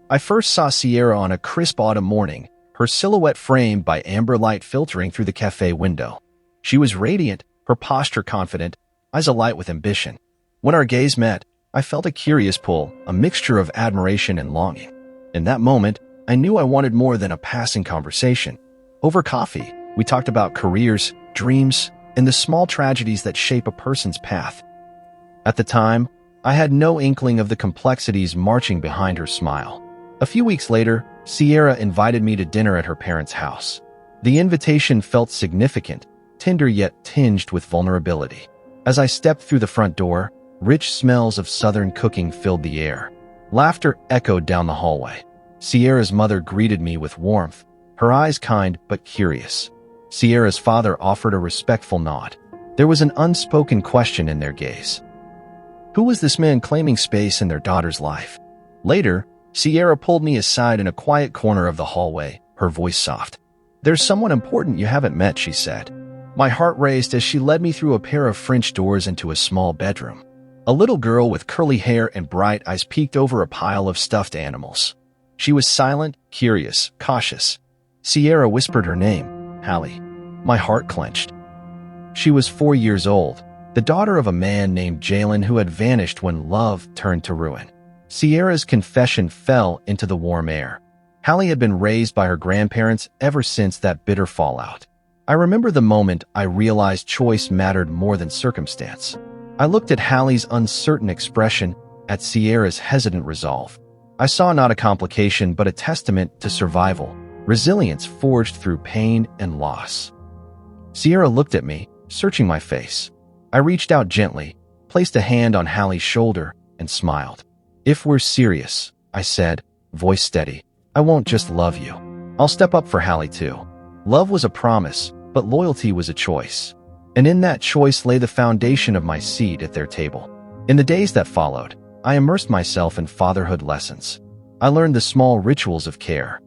I first saw Sierra on a crisp autumn morning, her silhouette framed by amber light filtering through the cafe window. She was radiant, her posture confident, eyes alight with ambition. When our gaze met, I felt a curious pull, a mixture of admiration and longing. In that moment, I knew I wanted more than a passing conversation. Over coffee, we talked about careers, dreams, and the small tragedies that shape a person's path. At the time, I had no inkling of the complexities marching behind her smile. A few weeks later, Sierra invited me to dinner at her parents' house. The invitation felt significant, tender yet tinged with vulnerability. As I stepped through the front door, rich smells of southern cooking filled the air. Laughter echoed down the hallway. Sierra's mother greeted me with warmth, her eyes kind but curious. Sierra's father offered a respectful nod. There was an unspoken question in their gaze. Who was this man claiming space in their daughter's life? Later, Sierra pulled me aside in a quiet corner of the hallway, her voice soft. "There's someone important you haven't met," she said. My heart raced as she led me through a pair of French doors into a small bedroom. A little girl with curly hair and bright eyes peeked over a pile of stuffed animals. She was silent, curious, cautious. Sierra whispered her name, Hallie. My heart clenched. She was 4 years old, the daughter of a man named Jalen who had vanished when love turned to ruin. Sierra's confession fell into the warm air. Hallie had been raised by her grandparents ever since that bitter fallout. I remember the moment I realized choice mattered more than circumstance. I looked at Hallie's uncertain expression, at Sierra's hesitant resolve. I saw not a complication but a testament to survival, resilience forged through pain and loss. Sierra looked at me, searching my face. I reached out gently, placed a hand on Hallie's shoulder, and smiled. "If we're serious," I said, voice steady, "I won't just love you. I'll step up for Hallie too." Love was a promise, but loyalty was a choice. And in that choice lay the foundation of my seat at their table. In the days that followed, I immersed myself in fatherhood lessons. I learned the small rituals of care.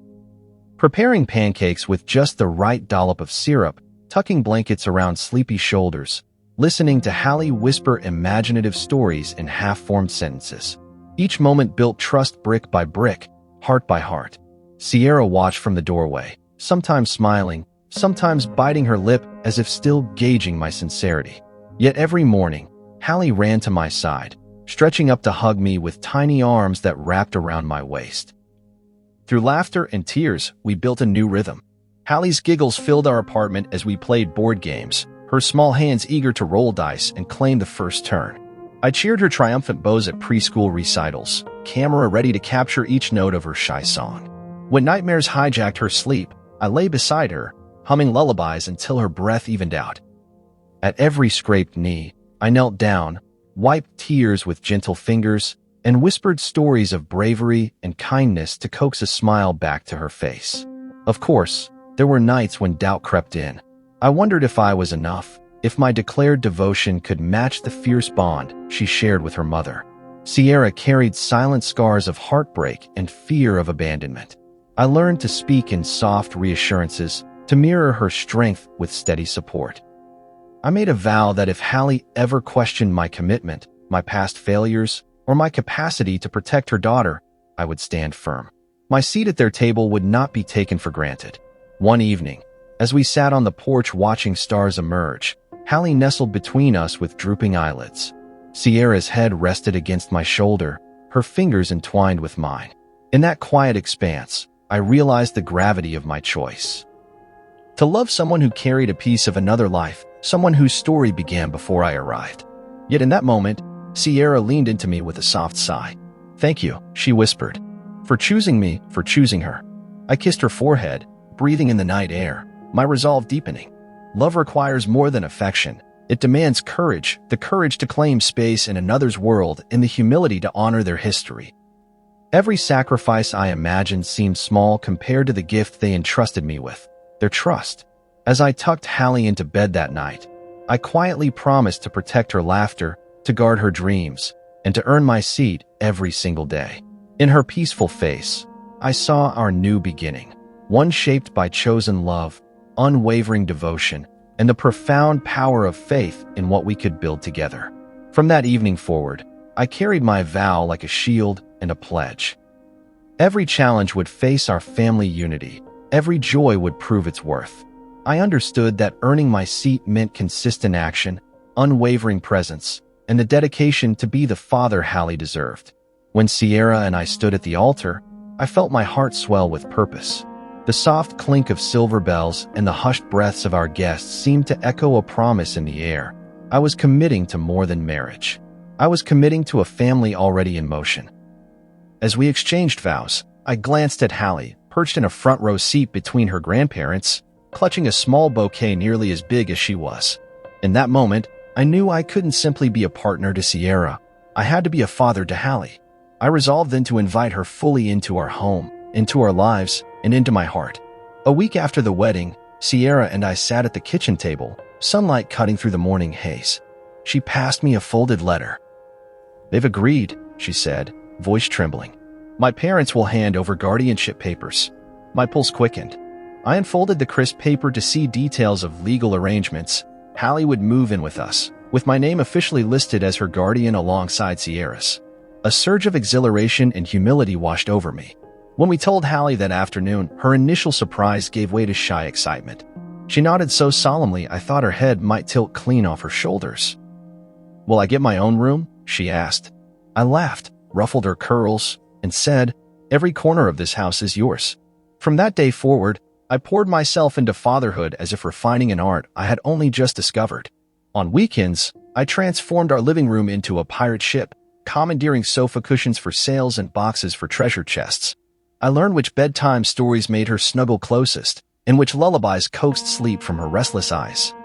Preparing pancakes with just the right dollop of syrup, tucking blankets around sleepy shoulders, listening to Hallie whisper imaginative stories in half-formed sentences. Each moment built trust brick by brick, heart by heart. Sierra watched from the doorway, sometimes smiling, sometimes biting her lip as if still gauging my sincerity. Yet every morning, Hallie ran to my side, stretching up to hug me with tiny arms that wrapped around my waist. Through laughter and tears, we built a new rhythm. Hallie's giggles filled our apartment as we played board games, her small hands eager to roll dice and claim the first turn. I cheered her triumphant bows at preschool recitals, camera ready to capture each note of her shy song. When nightmares hijacked her sleep, I lay beside her, humming lullabies until her breath evened out. At every scraped knee, I knelt down, wiped tears with gentle fingers, and whispered stories of bravery and kindness to coax a smile back to her face. Of course, there were nights when doubt crept in. I wondered if I was enough, if my declared devotion could match the fierce bond she shared with her mother. Sierra carried silent scars of heartbreak and fear of abandonment. I learned to speak in soft reassurances, to mirror her strength with steady support. I made a vow that if Hallie ever questioned my commitment, my past failures, or my capacity to protect her daughter, I would stand firm. My seat at their table would not be taken for granted. One evening, as we sat on the porch watching stars emerge, Hallie nestled between us with drooping eyelids. Sierra's head rested against my shoulder, her fingers entwined with mine. In that quiet expanse, I realized the gravity of my choice. To love someone who carried a piece of another life, someone whose story began before I arrived. Yet in that moment, Sierra leaned into me with a soft sigh. "Thank you," she whispered, "for choosing me, for choosing her." I kissed her forehead, breathing in the night air, my resolve deepening. Love requires more than affection. It demands courage, the courage to claim space in another's world and the humility to honor their history. Every sacrifice I imagined seemed small compared to the gift they entrusted me with, their trust. As I tucked Hallie into bed that night, I quietly promised to protect her laughter, to guard her dreams, and to earn my seat every single day. In her peaceful face, I saw our new beginning, one shaped by chosen love, unwavering devotion, and the profound power of faith in what we could build together. From that evening forward, I carried my vow like a shield and a pledge. Every challenge would face our family unity. Every joy would prove its worth. I understood that earning my seat meant consistent action, unwavering presence, and the dedication to be the father Hallie deserved. When Sierra and I stood at the altar, I felt my heart swell with purpose. The soft clink of silver bells and the hushed breaths of our guests seemed to echo a promise in the air. I was committing to more than marriage. I was committing to a family already in motion. As we exchanged vows, I glanced at Hallie, perched in a front row seat between her grandparents, clutching a small bouquet nearly as big as she was. In that moment, I knew I couldn't simply be a partner to Sierra. I had to be a father to Hallie. I resolved then to invite her fully into our home, into our lives, and into my heart. A week after the wedding, Sierra and I sat at the kitchen table, sunlight cutting through the morning haze. She passed me a folded letter. "They've agreed," she said, voice trembling. "My parents will hand over guardianship papers." My pulse quickened. I unfolded the crisp paper to see details of legal arrangements. Hallie would move in with us, with my name officially listed as her guardian alongside Sierra's. A surge of exhilaration and humility washed over me. When we told Hallie that afternoon, her initial surprise gave way to shy excitement. She nodded so solemnly I thought her head might tilt clean off her shoulders. "Will I get my own room?" she asked. I laughed, ruffled her curls, and said, "Every corner of this house is yours." From that day forward, I poured myself into fatherhood as if refining an art I had only just discovered. On weekends, I transformed our living room into a pirate ship, commandeering sofa cushions for sales and boxes for treasure chests. I learned which bedtime stories made her snuggle closest, and which lullabies coaxed sleep from her restless eyes.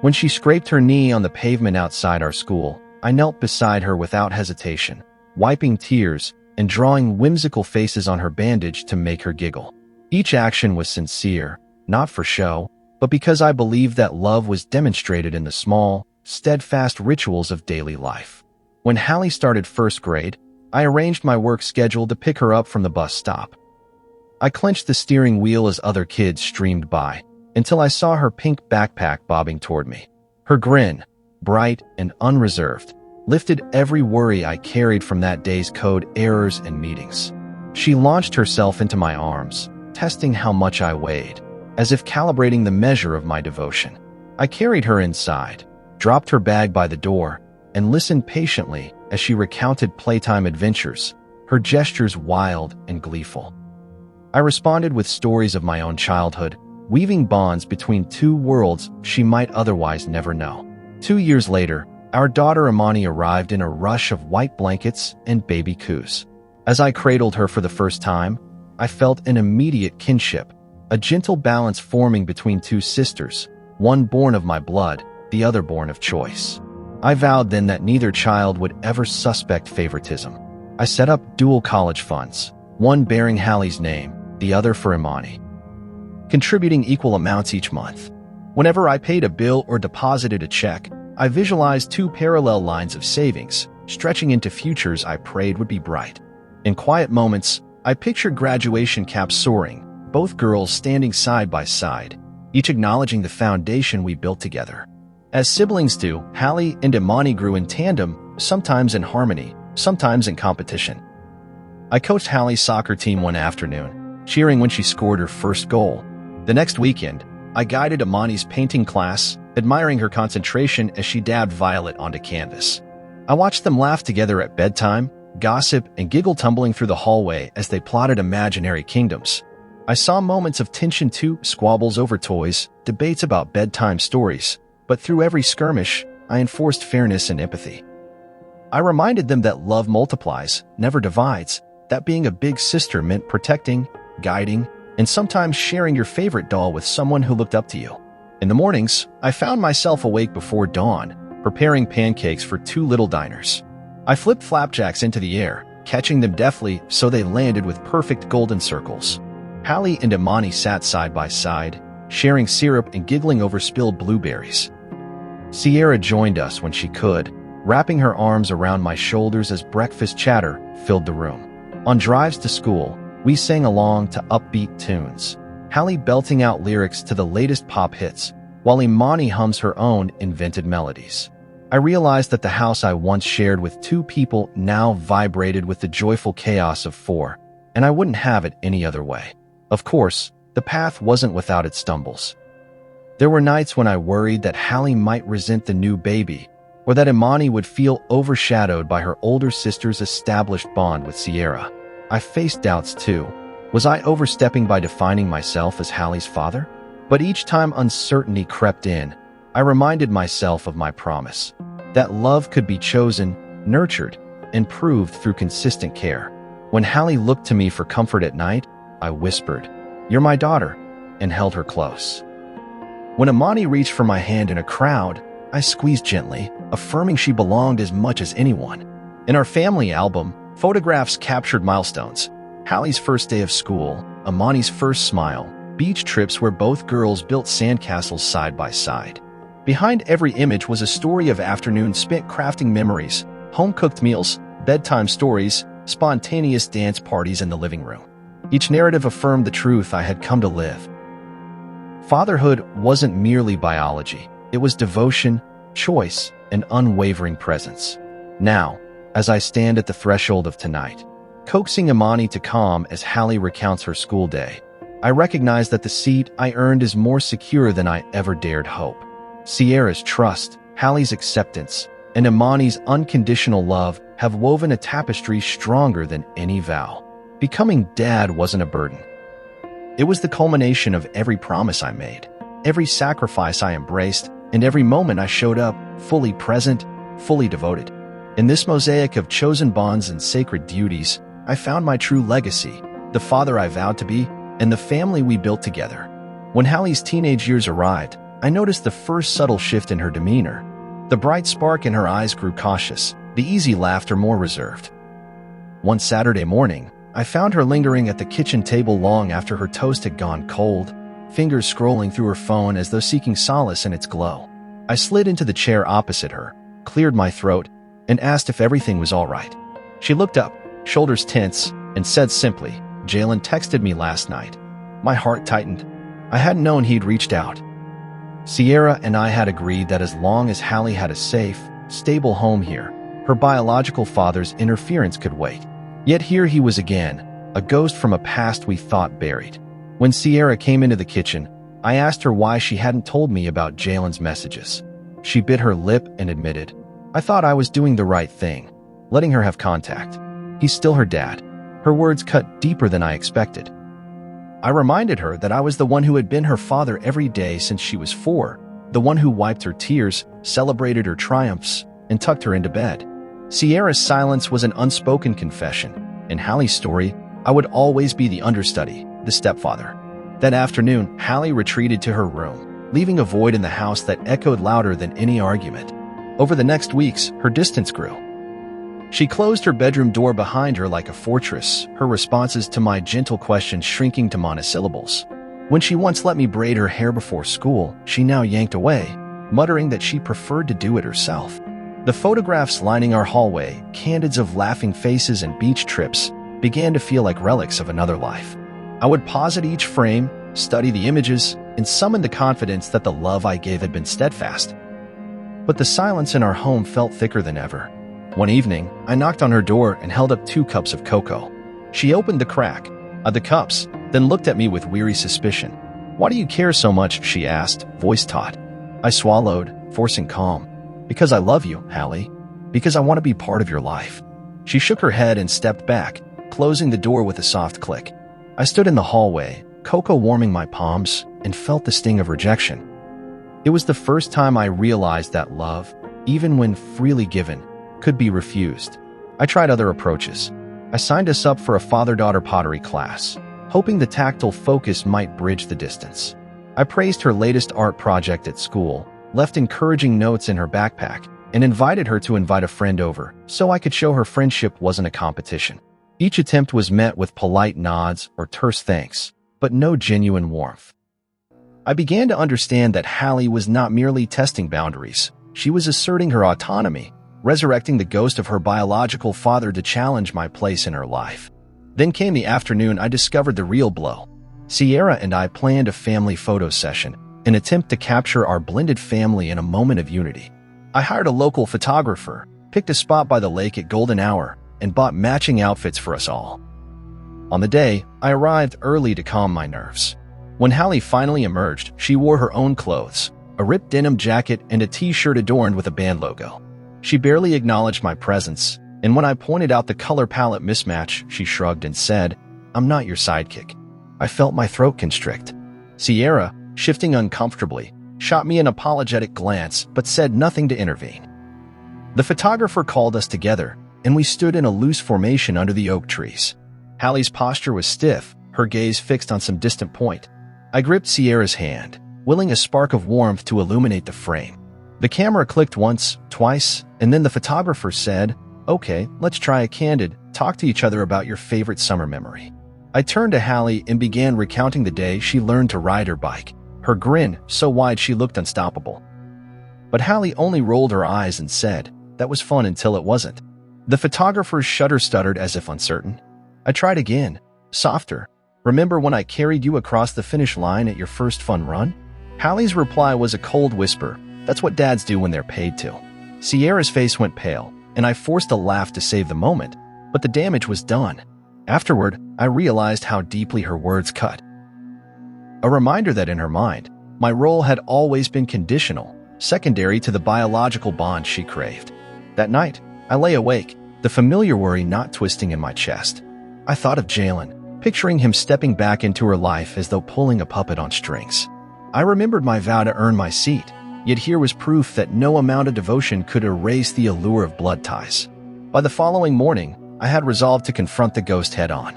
When she scraped her knee on the pavement outside our school, I knelt beside her without hesitation, wiping tears and drawing whimsical faces on her bandage to make her giggle. Each action was sincere, not for show, but because I believed that love was demonstrated in the small, steadfast rituals of daily life. When Hallie started first grade, I arranged my work schedule to pick her up from the bus stop. I clenched the steering wheel as other kids streamed by, until I saw her pink backpack bobbing toward me. Her grin, bright and unreserved, lifted every worry I carried from that day's code errors and meetings. She launched herself into my arms, testing how much I weighed, as if calibrating the measure of my devotion. I carried her inside, dropped her bag by the door, and listened patiently as she recounted playtime adventures, her gestures wild and gleeful. I responded with stories of my own childhood, weaving bonds between two worlds she might otherwise never know. 2 years later, our daughter Imani arrived in a rush of white blankets and baby coos. As I cradled her for the first time, I felt an immediate kinship, a gentle balance forming between two sisters, one born of my blood, the other born of choice. I vowed then that neither child would ever suspect favoritism. I set up dual college funds, one bearing Hallie's name, the other for Imani, contributing equal amounts each month. Whenever I paid a bill or deposited a check, I visualized two parallel lines of savings, stretching into futures I prayed would be bright. In quiet moments, I pictured graduation caps soaring, both girls standing side by side, each acknowledging the foundation we built together. As siblings do, Hallie and Imani grew in tandem, sometimes in harmony, sometimes in competition. I coached Hallie's soccer team one afternoon, cheering when she scored her first goal. The next weekend, I guided Imani's painting class, admiring her concentration as she dabbed violet onto canvas. I watched them laugh together at bedtime, gossip, and giggle tumbling through the hallway as they plotted imaginary kingdoms. I saw moments of tension too, squabbles over toys, debates about bedtime stories, but through every skirmish, I enforced fairness and empathy. I reminded them that love multiplies, never divides, that being a big sister meant protecting, guiding, and sometimes sharing your favorite doll with someone who looked up to you. In the mornings, I found myself awake before dawn, preparing pancakes for two little diners. I flipped flapjacks into the air, catching them deftly so they landed with perfect golden circles. Hallie and Imani sat side by side, sharing syrup and giggling over spilled blueberries. Sierra joined us when she could, wrapping her arms around my shoulders as breakfast chatter filled the room. On drives to school, we sang along to upbeat tunes, Hallie belting out lyrics to the latest pop hits, while Imani hums her own invented melodies. I realized that the house I once shared with two people now vibrated with the joyful chaos of four, and I wouldn't have it any other way. Of course, the path wasn't without its stumbles. There were nights when I worried that Hallie might resent the new baby, or that Imani would feel overshadowed by her older sister's established bond with Sierra. I faced doubts too. Was I overstepping by defining myself as Hallie's father? But each time uncertainty crept in, I reminded myself of my promise, that love could be chosen, nurtured, and proved through consistent care. When Hallie looked to me for comfort at night, I whispered, "You're my daughter," and held her close. When Imani reached for my hand in a crowd, I squeezed gently, affirming she belonged as much as anyone. In our family album, photographs captured milestones: Hallie's first day of school, Imani's first smile, beach trips where both girls built sandcastles side by side. Behind every image was a story of afternoons spent crafting memories, home-cooked meals, bedtime stories, spontaneous dance parties in the living room. Each narrative affirmed the truth I had come to live. Fatherhood wasn't merely biology. It was devotion, choice, and unwavering presence. Now, as I stand at the threshold of tonight, coaxing Imani to calm as Hallie recounts her school day, I recognize that the seat I earned is more secure than I ever dared hope. Sierra's trust, Hallie's acceptance, and Imani's unconditional love have woven a tapestry stronger than any vow. Becoming dad wasn't a burden. It was the culmination of every promise I made, every sacrifice I embraced, and every moment I showed up, fully present, fully devoted. In this mosaic of chosen bonds and sacred duties, I found my true legacy, the father I vowed to be, and the family we built together. When Hallie's teenage years arrived, I noticed the first subtle shift in her demeanor. The bright spark in her eyes grew cautious, the easy laughter more reserved. One Saturday morning, I found her lingering at the kitchen table long after her toast had gone cold, fingers scrolling through her phone as though seeking solace in its glow. I slid into the chair opposite her, cleared my throat, and asked if everything was all right. She looked up, shoulders tense, and said simply, "Jalen texted me last night." My heart tightened. I hadn't known he'd reached out. Sierra and I had agreed that as long as Hallie had a safe, stable home here, her biological father's interference could wait. Yet here he was again, a ghost from a past we thought buried. When Sierra came into the kitchen, I asked her why she hadn't told me about Jalen's messages. She bit her lip and admitted, "I thought I was doing the right thing, letting her have contact. He's still her dad." Her words cut deeper than I expected. I reminded her that I was the one who had been her father every day since she was 4, the one who wiped her tears, celebrated her triumphs, and tucked her into bed. Sierra's silence was an unspoken confession. In Hallie's story, I would always be the understudy, the stepfather. That afternoon, Hallie retreated to her room, leaving a void in the house that echoed louder than any argument. Over the next weeks, her distance grew. She closed her bedroom door behind her like a fortress, her responses to my gentle questions shrinking to monosyllables. When she once let me braid her hair before school, she now yanked away, muttering that she preferred to do it herself. The photographs lining our hallway, candids of laughing faces and beach trips, began to feel like relics of another life. I would pause at each frame, study the images, and summon the confidence that the love I gave had been steadfast. But the silence in our home felt thicker than ever. One evening, I knocked on her door and held up 2 cups of cocoa. She opened the crack of the cups, then looked at me with weary suspicion. "Why do you care so much?" she asked, voice taut. I swallowed, forcing calm. "Because I love you, Hallie. Because I want to be part of your life." She shook her head and stepped back, closing the door with a soft click. I stood in the hallway, cocoa warming my palms, and felt the sting of rejection. It was the first time I realized that love, even when freely given, could be refused. I tried other approaches. I signed us up for a father-daughter pottery class, hoping the tactile focus might bridge the distance. I praised her latest art project at school, left encouraging notes in her backpack, and invited her to invite a friend over so I could show her friendship wasn't a competition. Each attempt was met with polite nods or terse thanks, but no genuine warmth. I began to understand that Hallie was not merely testing boundaries. She was asserting her autonomy, resurrecting the ghost of her biological father to challenge my place in her life. Then came the afternoon I discovered the real blow. Sierra and I planned a family photo session, an attempt to capture our blended family in a moment of unity. I hired a local photographer, picked a spot by the lake at golden hour, and bought matching outfits for us all. On the day, I arrived early to calm my nerves. When Hallie finally emerged, she wore her own clothes, a ripped denim jacket and a t-shirt adorned with a band logo. She barely acknowledged my presence, and when I pointed out the color palette mismatch, she shrugged and said, "I'm not your sidekick." I felt my throat constrict. Sierra, shifting uncomfortably, shot me an apologetic glance but said nothing to intervene. The photographer called us together, and we stood in a loose formation under the oak trees. Hallie's posture was stiff, her gaze fixed on some distant point. I gripped Sierra's hand, willing a spark of warmth to illuminate the frame. The camera clicked once, twice, and then the photographer said, "Okay, let's try a candid, talk to each other about your favorite summer memory." I turned to Hallie and began recounting the day she learned to ride her bike, her grin so wide she looked unstoppable. But Hallie only rolled her eyes and said, "That was fun until it wasn't." The photographer's shutter stuttered as if uncertain. I tried again, softer. "Remember when I carried you across the finish line at your first fun run?" Hallie's reply was a cold whisper. "That's what dads do when they're paid to." Sierra's face went pale, and I forced a laugh to save the moment, but the damage was done. Afterward, I realized how deeply her words cut. A reminder that in her mind, my role had always been conditional, secondary to the biological bond she craved. That night, I lay awake, the familiar worry knot twisting in my chest. I thought of Jalen, picturing him stepping back into her life as though pulling a puppet on strings. I remembered my vow to earn my seat, yet here was proof that no amount of devotion could erase the allure of blood ties. By the following morning, I had resolved to confront the ghost head-on.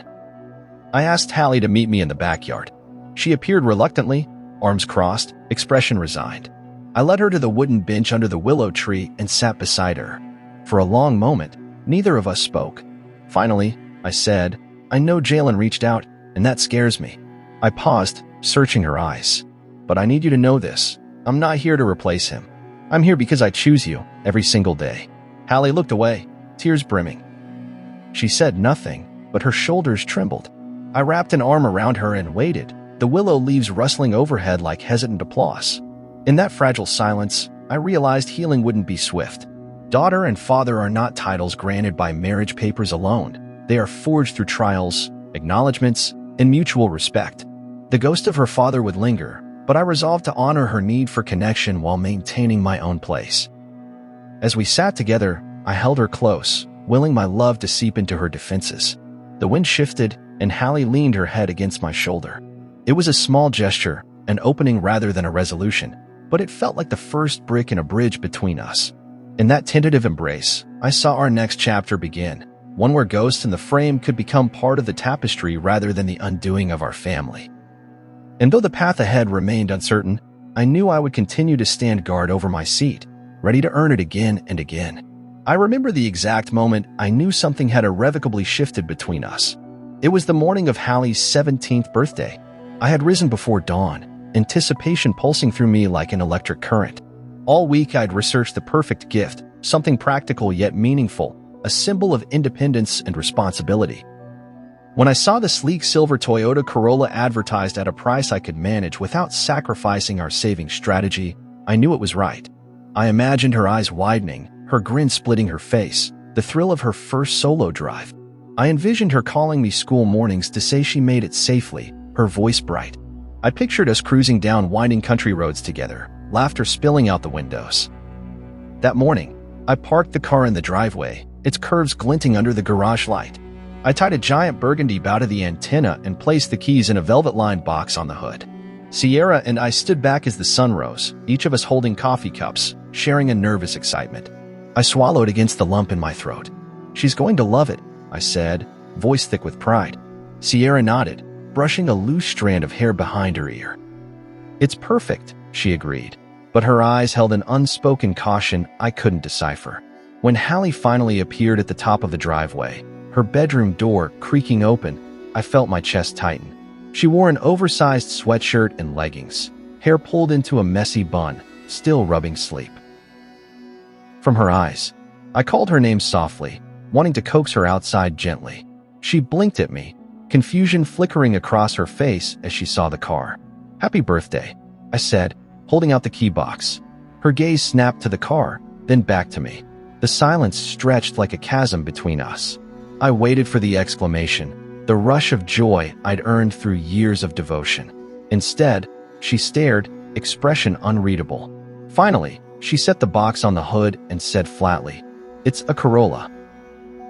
I asked Hallie to meet me in the backyard. She appeared reluctantly, arms crossed, expression resigned. I led her to the wooden bench under the willow tree and sat beside her. For a long moment, neither of us spoke. Finally, I said, "I know Jalen reached out, and that scares me." I paused, searching her eyes. "But I need you to know this. I'm not here to replace him. I'm here because I choose you every single day." Hallie looked away, tears brimming. She said nothing, but her shoulders trembled. I wrapped an arm around her and waited, the willow leaves rustling overhead like hesitant applause. In that fragile silence, I realized healing wouldn't be swift. Daughter and father are not titles granted by marriage papers alone. They are forged through trials, acknowledgments, and mutual respect. The ghost of her father would linger, but I resolved to honor her need for connection while maintaining my own place. As we sat together, I held her close, willing my love to seep into her defenses. The wind shifted, and Hallie leaned her head against my shoulder. It was a small gesture, an opening rather than a resolution, but it felt like the first brick in a bridge between us. In that tentative embrace, I saw our next chapter begin, one where ghosts in the frame could become part of the tapestry rather than the undoing of our family. And though the path ahead remained uncertain, I knew I would continue to stand guard over my seat, ready to earn it again and again. I remember the exact moment I knew something had irrevocably shifted between us. It was the morning of Hallie's 17th birthday. I had risen before dawn, anticipation pulsing through me like an electric current. All week I'd researched the perfect gift, something practical yet meaningful, a symbol of independence and responsibility. When I saw the sleek silver Toyota Corolla advertised at a price I could manage without sacrificing our savings strategy, I knew it was right. I imagined her eyes widening, her grin splitting her face, the thrill of her first solo drive. I envisioned her calling me school mornings to say she made it safely, her voice bright. I pictured us cruising down winding country roads together, laughter spilling out the windows. That morning, I parked the car in the driveway, its curves glinting under the garage light. I tied a giant burgundy bow to the antenna and placed the keys in a velvet-lined box on the hood. Sierra and I stood back as the sun rose, each of us holding coffee cups, sharing a nervous excitement. I swallowed against the lump in my throat. "She's going to love it," I said, voice thick with pride. Sierra nodded, brushing a loose strand of hair behind her ear. "It's perfect," she agreed, but her eyes held an unspoken caution I couldn't decipher. When Hallie finally appeared at the top of the driveway, her bedroom door creaking open, I felt my chest tighten. She wore an oversized sweatshirt and leggings, hair pulled into a messy bun, still rubbing sleep. From her eyes, I called her name softly, wanting to coax her outside gently. She blinked at me, confusion flickering across her face as she saw the car. "Happy birthday," I said, holding out the key box. Her gaze snapped to the car, then back to me. The silence stretched like a chasm between us. I waited for the exclamation, the rush of joy I'd earned through years of devotion. Instead, she stared, expression unreadable. Finally, she set the box on the hood and said flatly, "It's a Corolla."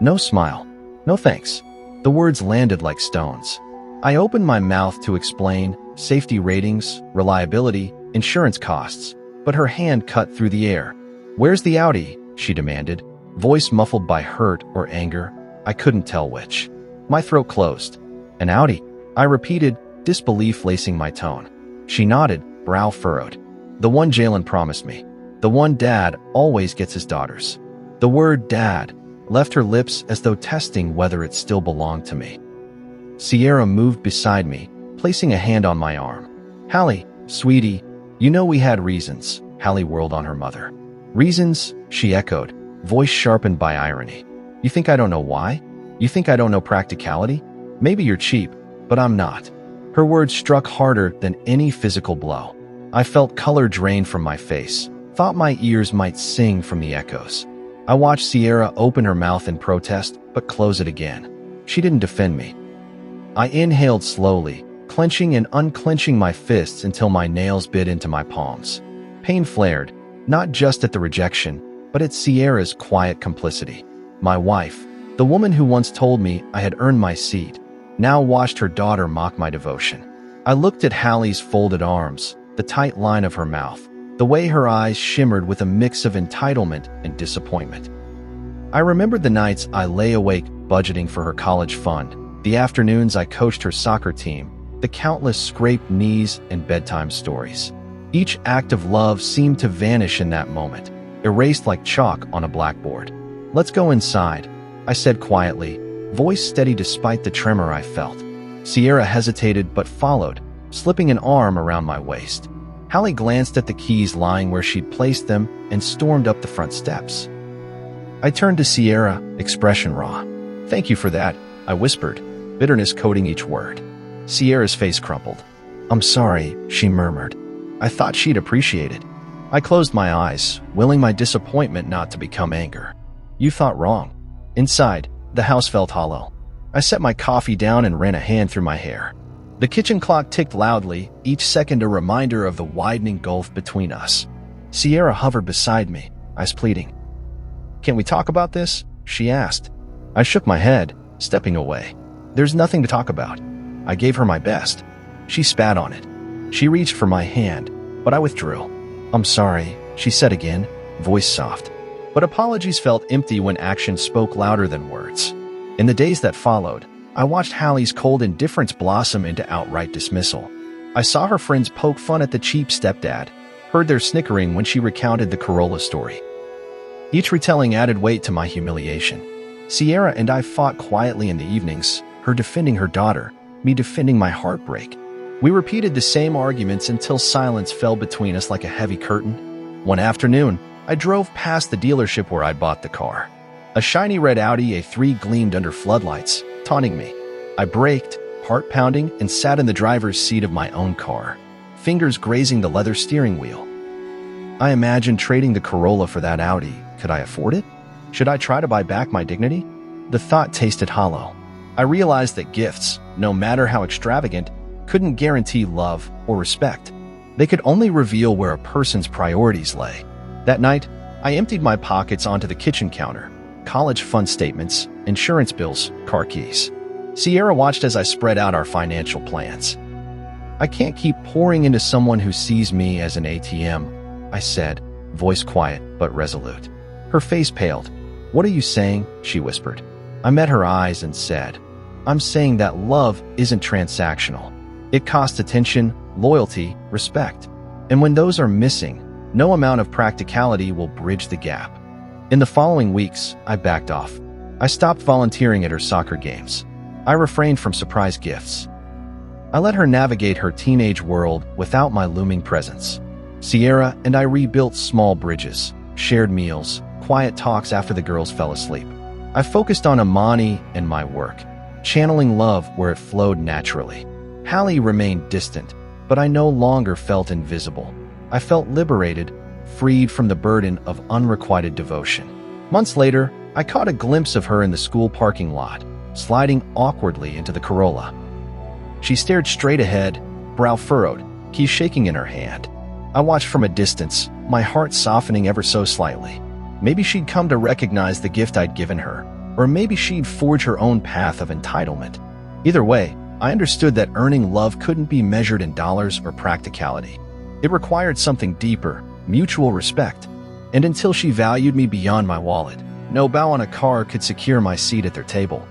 No smile. No thanks. The words landed like stones. I opened my mouth to explain safety ratings, reliability, insurance costs, but her hand cut through the air. "Where's the Audi?" she demanded, voice muffled by hurt or anger. I couldn't tell which. My throat closed. "An Audi?" I repeated, disbelief lacing my tone. She nodded, brow furrowed. "The one Jalen promised me. The one Dad always gets his daughters." The word Dad left her lips as though testing whether it still belonged to me. Sierra moved beside me, placing a hand on my arm. "Hallie, sweetie, you know we had reasons." Hallie whirled on her mother. "Reasons?" she echoed, voice sharpened by irony. "You think I don't know why? You think I don't know practicality? Maybe you're cheap, but I'm not." Her words struck harder than any physical blow. I felt color drain from my face, thought my ears might sing from the echoes. I watched Sierra open her mouth in protest, but close it again. She didn't defend me. I inhaled slowly, clenching and unclenching my fists until my nails bit into my palms. Pain flared, not just at the rejection, but at Sierra's quiet complicity. My wife, the woman who once told me I had earned my seat, now watched her daughter mock my devotion. I looked at Hallie's folded arms, the tight line of her mouth, the way her eyes shimmered with a mix of entitlement and disappointment. I remembered the nights I lay awake budgeting for her college fund, the afternoons I coached her soccer team, the countless scraped knees and bedtime stories. Each act of love seemed to vanish in that moment, erased like chalk on a blackboard. "Let's go inside," I said quietly, voice steady despite the tremor I felt. Sierra hesitated but followed, slipping an arm around my waist. Hallie glanced at the keys lying where she'd placed them and stormed up the front steps. I turned to Sierra, expression raw. "Thank you for that," I whispered, bitterness coating each word. Sierra's face crumpled. "I'm sorry," she murmured. I thought she'd appreciate it. I closed my eyes, willing my disappointment not to become anger. "You thought wrong." Inside, the house felt hollow. I set my coffee down and ran a hand through my hair. The kitchen clock ticked loudly, each second a reminder of the widening gulf between us. Sierra hovered beside me, eyes pleading. "Can we talk about this?" she asked. I shook my head, stepping away. "There's nothing to talk about." I gave her my best. She spat on it. She reached for my hand, but I withdrew. "I'm sorry," she said again, voice soft. But apologies felt empty when action spoke louder than words. In the days that followed, I watched Hallie's cold indifference blossom into outright dismissal. I saw her friends poke fun at the cheap stepdad, heard their snickering when she recounted the Corolla story. Each retelling added weight to my humiliation. Sierra and I fought quietly in the evenings, her defending her daughter, me defending my heartbreak. We repeated the same arguments until silence fell between us like a heavy curtain. One afternoon, I drove past the dealership where I'd bought the car. A shiny red Audi A3 gleamed under floodlights, taunting me. I braked, heart pounding, and sat in the driver's seat of my own car, fingers grazing the leather steering wheel. I imagined trading the Corolla for that Audi. Could I afford it? Should I try to buy back my dignity? The thought tasted hollow. I realized that gifts, no matter how extravagant, couldn't guarantee love or respect. They could only reveal where a person's priorities lay. That night, I emptied my pockets onto the kitchen counter. College fund statements, insurance bills, car keys. Sierra watched as I spread out our financial plans. "I can't keep pouring into someone who sees me as an ATM," I said, voice quiet but resolute. Her face paled. "What are you saying?" she whispered. I met her eyes and said, "I'm saying that love isn't transactional. It costs attention, loyalty, respect. And when those are missing, no amount of practicality will bridge the gap." In the following weeks, I backed off. I stopped volunteering at her soccer games. I refrained from surprise gifts. I let her navigate her teenage world without my looming presence. Sierra and I rebuilt small bridges, shared meals, quiet talks after the girls fell asleep. I focused on Amani and my work, channeling love where it flowed naturally. Hallie remained distant, but I no longer felt invisible. I felt liberated, freed from the burden of unrequited devotion. Months later, I caught a glimpse of her in the school parking lot, sliding awkwardly into the Corolla. She stared straight ahead, brow furrowed, keys shaking in her hand. I watched from a distance, my heart softening ever so slightly. Maybe she'd come to recognize the gift I'd given her, or maybe she'd forge her own path of entitlement. Either way, I understood that earning love couldn't be measured in dollars or practicality. It required something deeper, mutual respect. And until she valued me beyond my wallet, no bow on a car could secure my seat at their table.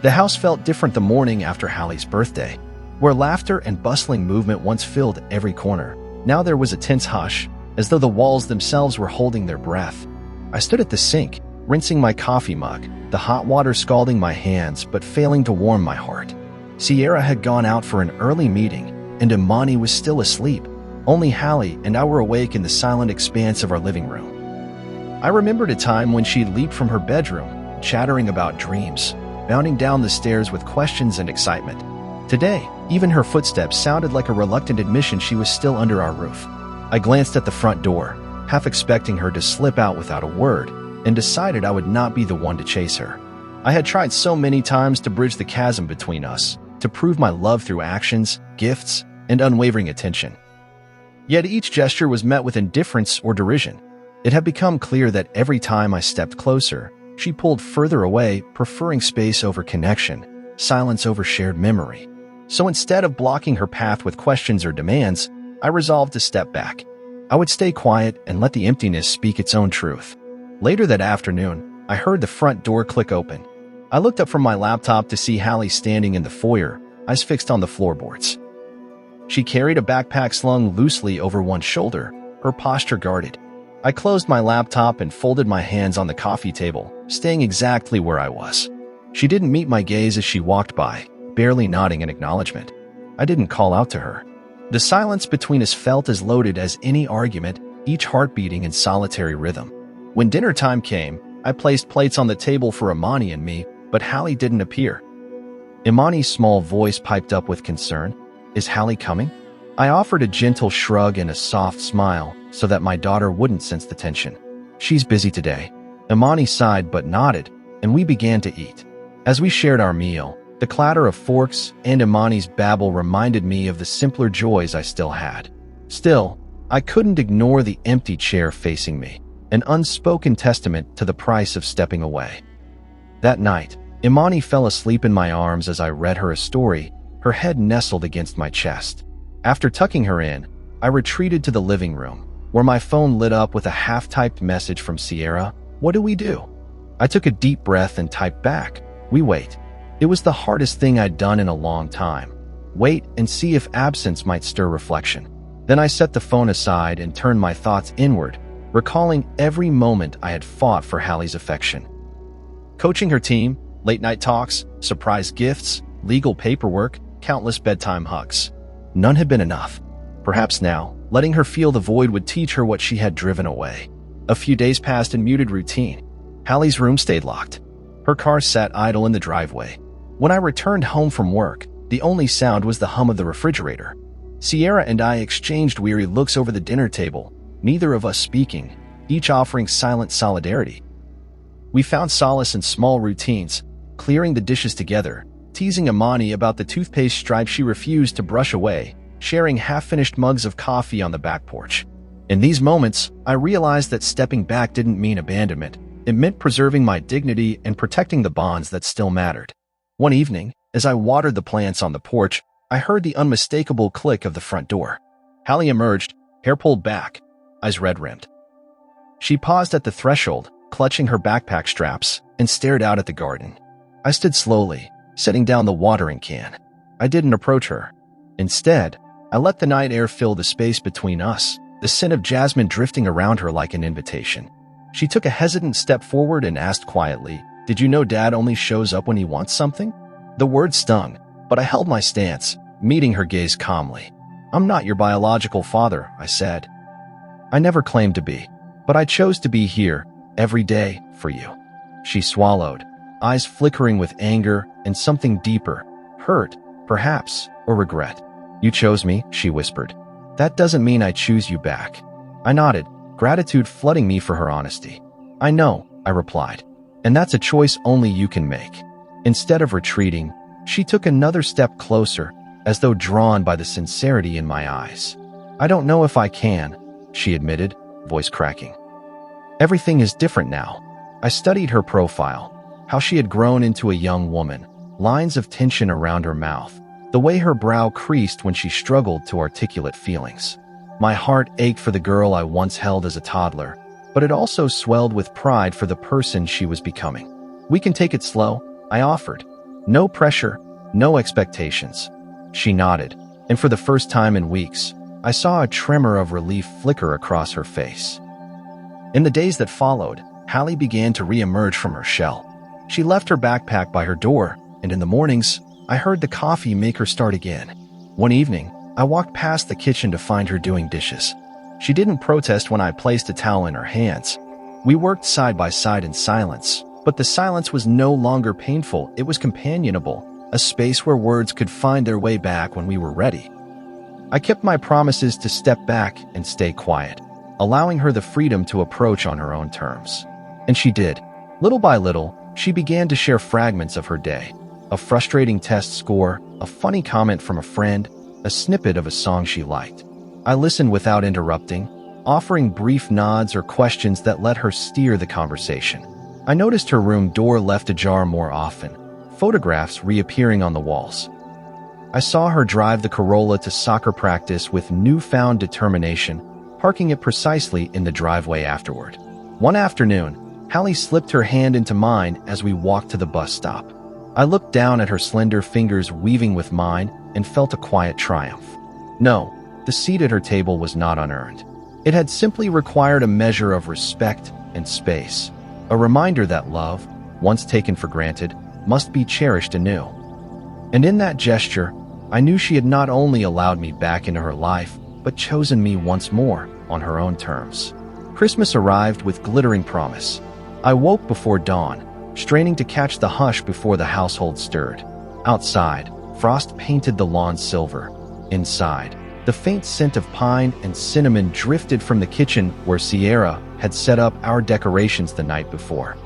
The house felt different the morning after Hallie's birthday. Where laughter and bustling movement once filled every corner, now there was a tense hush, as though the walls themselves were holding their breath. I stood at the sink, rinsing my coffee mug, the hot water scalding my hands but failing to warm my heart. Sierra had gone out for an early meeting, and Imani was still asleep. Only Hallie and I were awake in the silent expanse of our living room. I remembered a time when she leaped from her bedroom, chattering about dreams, bounding down the stairs with questions and excitement. Today, even her footsteps sounded like a reluctant admission she was still under our roof. I glanced at the front door, half expecting her to slip out without a word, and decided I would not be the one to chase her. I had tried so many times to bridge the chasm between us, to prove my love through actions, gifts, and unwavering attention. Yet each gesture was met with indifference or derision. It had become clear that every time I stepped closer, she pulled further away, preferring space over connection, silence over shared memory. So instead of blocking her path with questions or demands, I resolved to step back. I would stay quiet and let the emptiness speak its own truth. Later that afternoon, I heard the front door click open. I looked up from my laptop to see Hallie standing in the foyer, eyes fixed on the floorboards. She carried a backpack slung loosely over one shoulder, her posture guarded. I closed my laptop and folded my hands on the coffee table, staying exactly where I was. She didn't meet my gaze as she walked by, barely nodding in acknowledgement. I didn't call out to her. The silence between us felt as loaded as any argument, each heart beating in solitary rhythm. When dinner time came, I placed plates on the table for Imani and me, but Hallie didn't appear. Imani's small voice piped up with concern. "Is Hallie coming?" I offered a gentle shrug and a soft smile so that my daughter wouldn't sense the tension. "She's busy today." Imani sighed but nodded, and we began to eat. As we shared our meal, the clatter of forks and Imani's babble reminded me of the simpler joys I still had. Still, I couldn't ignore the empty chair facing me, an unspoken testament to the price of stepping away. That night, Imani fell asleep in my arms as I read her a story, her head nestled against my chest. After tucking her in, I retreated to the living room, where my phone lit up with a half-typed message from Sierra. "What do we do?" I took a deep breath and typed back, "We wait." It was the hardest thing I'd done in a long time. Wait and see if absence might stir reflection. Then I set the phone aside and turned my thoughts inward, recalling every moment I had fought for Hallie's affection. Coaching her team, late-night talks, surprise gifts, legal paperwork, countless bedtime hugs. None had been enough. Perhaps now, letting her feel the void would teach her what she had driven away. A few days passed in muted routine. Hallie's room stayed locked. Her car sat idle in the driveway. When I returned home from work, the only sound was the hum of the refrigerator. Sierra and I exchanged weary looks over the dinner table, neither of us speaking, each offering silent solidarity. We found solace in small routines, clearing the dishes together, teasing Imani about the toothpaste stripe she refused to brush away, sharing half-finished mugs of coffee on the back porch. In these moments, I realized that stepping back didn't mean abandonment. It meant preserving my dignity and protecting the bonds that still mattered. One evening, as I watered the plants on the porch, I heard the unmistakable click of the front door. Hallie emerged, hair pulled back, eyes red-rimmed. She paused at the threshold, clutching her backpack straps, and stared out at the garden. I stood slowly, setting down the watering can. I didn't approach her. Instead, I let the night air fill the space between us, the scent of jasmine drifting around her like an invitation. She took a hesitant step forward and asked quietly, "Did you know Dad only shows up when he wants something?" The word stung, but I held my stance, meeting her gaze calmly. "I'm not your biological father," I said. "I never claimed to be, but I chose to be here, every day, for you." She swallowed, eyes flickering with anger and something deeper, hurt, perhaps, or regret. "You chose me," she whispered. "That doesn't mean I choose you back." I nodded, gratitude flooding me for her honesty. "I know," I replied, "and that's a choice only you can make." Instead of retreating, she took another step closer, as though drawn by the sincerity in my eyes. "I don't know if I can," she admitted, voice cracking. "Everything is different now." I studied her profile, how she had grown into a young woman, lines of tension around her mouth, the way her brow creased when she struggled to articulate feelings. My heart ached for the girl I once held as a toddler, but it also swelled with pride for the person she was becoming. "We can take it slow," I offered. "No pressure, no expectations." She nodded, and for the first time in weeks, I saw a tremor of relief flicker across her face. In the days that followed, Hallie began to re-emerge from her shell. She left her backpack by her door, and in the mornings, I heard the coffee make her start again. One evening, I walked past the kitchen to find her doing dishes. She didn't protest when I placed a towel in her hands. We worked side by side in silence, but the silence was no longer painful, it was companionable, a space where words could find their way back when we were ready. I kept my promises to step back and stay quiet, allowing her the freedom to approach on her own terms. And she did. Little by little, she began to share fragments of her day. A frustrating test score, a funny comment from a friend, a snippet of a song she liked. I listened without interrupting, offering brief nods or questions that let her steer the conversation. I noticed her room door left ajar more often, photographs reappearing on the walls. I saw her drive the Corolla to soccer practice with newfound determination, parking it precisely in the driveway afterward. One afternoon, Hallie slipped her hand into mine as we walked to the bus stop. I looked down at her slender fingers weaving with mine and felt a quiet triumph. No, the seat at her table was not unearned. It had simply required a measure of respect and space, a reminder that love, once taken for granted, must be cherished anew. And in that gesture, I knew she had not only allowed me back into her life, but chosen me once more on her own terms. Christmas arrived with glittering promise. I woke before dawn, straining to catch the hush before the household stirred. Outside, frost painted the lawn silver. Inside, the faint scent of pine and cinnamon drifted from the kitchen where Sierra had set up our decorations the night before.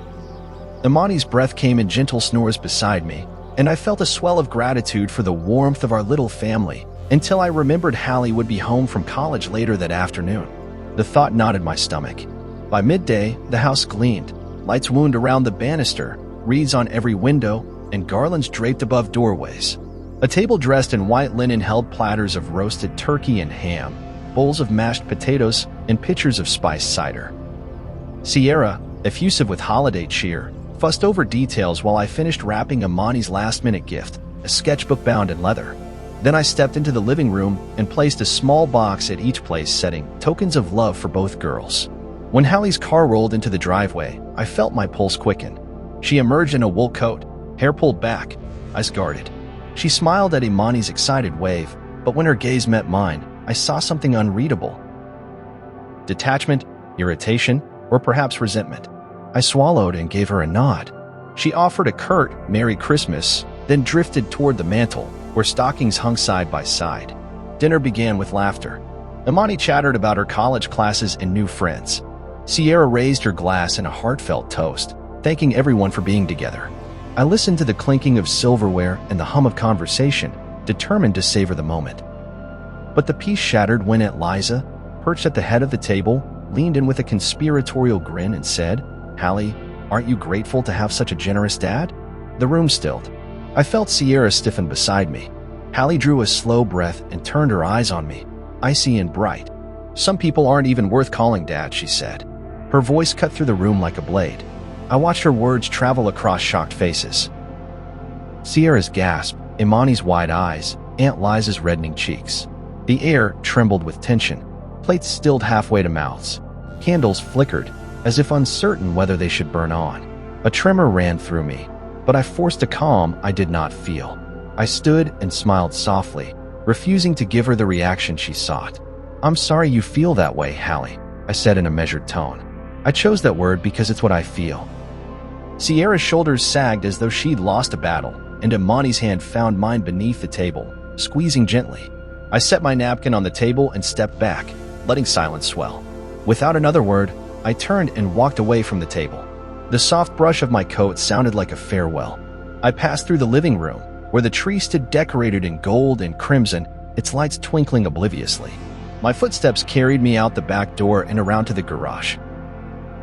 Imani's breath came in gentle snores beside me, and I felt a swell of gratitude for the warmth of our little family until I remembered Hallie would be home from college later that afternoon. The thought knotted my stomach. By midday, the house gleamed. Lights wound around the banister, wreaths on every window, and garlands draped above doorways. A table dressed in white linen held platters of roasted turkey and ham, bowls of mashed potatoes, and pitchers of spiced cider. Sierra, effusive with holiday cheer, fussed over details while I finished wrapping Imani's last-minute gift, a sketchbook bound in leather. Then I stepped into the living room and placed a small box at each place setting tokens of love for both girls. When Hallie's car rolled into the driveway, I felt my pulse quicken. She emerged in a wool coat, hair pulled back, eyes guarded. She smiled at Imani's excited wave, but when her gaze met mine, I saw something unreadable. Detachment, irritation, or perhaps resentment. I swallowed and gave her a nod. She offered a curt "Merry Christmas," then drifted toward the mantel, where stockings hung side by side. Dinner began with laughter. Imani chattered about her college classes and new friends. Sierra raised her glass in a heartfelt toast, thanking everyone for being together. I listened to the clinking of silverware and the hum of conversation, determined to savor the moment. But the peace shattered when Aunt Liza, perched at the head of the table, leaned in with a conspiratorial grin and said, "Hallie, aren't you grateful to have such a generous dad?" The room stilled. I felt Sierra stiffen beside me. Hallie drew a slow breath and turned her eyes on me, icy and bright. "Some people aren't even worth calling dad," she said. Her voice cut through the room like a blade. I watched her words travel across shocked faces. Sierra's gasp, Imani's wide eyes, Aunt Liza's reddening cheeks. The air trembled with tension. Plates stilled halfway to mouths. Candles flickered, as if uncertain whether they should burn on. A tremor ran through me, but I forced a calm I did not feel. I stood and smiled softly, refusing to give her the reaction she sought. "I'm sorry you feel that way, Hallie," I said in a measured tone. I chose that word because it's what I feel. Sierra's shoulders sagged as though she'd lost a battle, and Imani's hand found mine beneath the table, squeezing gently. I set my napkin on the table and stepped back, letting silence swell. Without another word, I turned and walked away from the table. The soft brush of my coat sounded like a farewell. I passed through the living room, where the tree stood decorated in gold and crimson, its lights twinkling obliviously. My footsteps carried me out the back door and around to the garage.